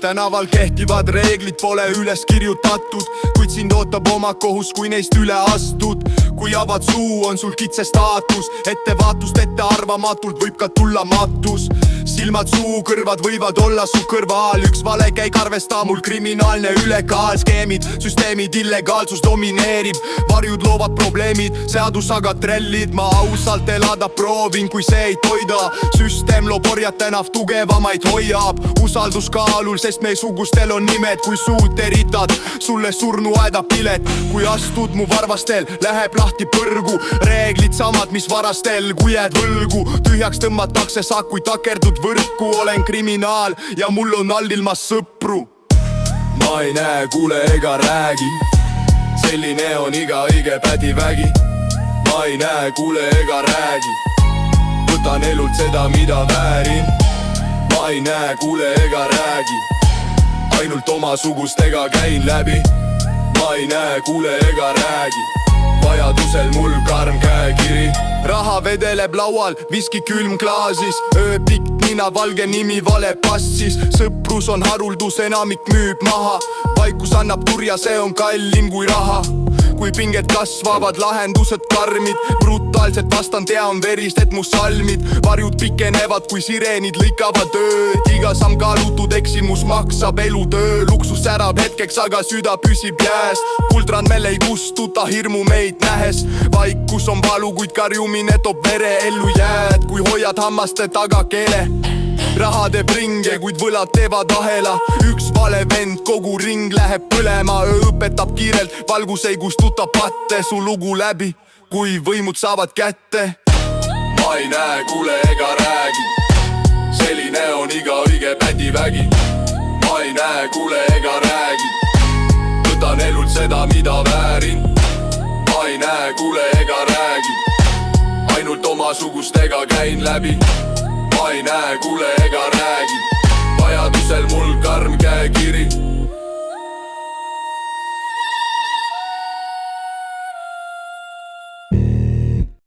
tänaval kehtivad reeglid pole üles kirjutatud, kuid sind ootab oma kohus, kui neist üle astud. Kui avad suu, on sul kitse staatus, ettevaatust ettearvamatult võib ka tulla matus. Silmad, suu, kõrvad võivad olla su kõrval, üks vale käik arvesta mul kriminaalne ülekaal. Skeemid, süsteemid, illegaalsus domineerib, varjud loovad probleemid, seadus aga trellid. Ma ausalt elada proovin, kui see ei toida, süsteem loob orjatena tugevamaid hoiab. Usaldus kaalul, sest meisugustel on nimed, kui suud eritad, sulle surnuaeda pilet. Kui astud mu varvastel, läheb lahti põrgu, reeglid samad, mis varastel, kui jääd võlgu. Tühjaks tõmmatakse saak, kui takerdud võrku, olen kriminaal ja mul on all ilmas sõpru. Ma ei näe, kuule ega räägi, selline on iga õige pädivägi. Ma ei näe, kuule ega räägi, võtan elult seda, mida väärin. Ma ei näe, kuule ega räägi, ainult omasugustega käin läbi. Ma ei näe, kuule ega räägi, vajadusel mul karm käekiri. Raha vedeleb laual, viski külm klaasis, ööpikk nina, valge nimi, vale passis. Sõprus on haruldus, enamik müüb maha, vaikus annab turja, see on kallim kui raha. Kui pinged kasvavad, lahendused karmid, brutaalselt vastan, tean verist, et mu salmid. Varjud pikenevad, kui sireenid lõikavad ööd, iga samm kaalutud eksimus maksab elutöö. Luksus särab hetkeks, aga süda püsib jääs, kuldrandmel ei kustuta hirmu meid nähes. Vaikus on valu, kuid karjumine toob vere, ellu jääd, kui hoiad hammaste taga keele. Raha teeb ringe, kuid võlad teevad ahela, üks vale vend, kogu ring läheb põlema. Öö õpetab kiirelt, valgus ei kustuta patte, su lugu läbi, kui võimud saavad kätte. Ma ei näe, kuule ega räägi, selline on iga õige pädivägi. Ma ei näe, kuule ega räägi, võtan elult seda, mida väärin. Ma ei näe, kuule ega räägi, ainult omasugustega käin läbi. Ma ei näe, kuule ega räägi, vajadusel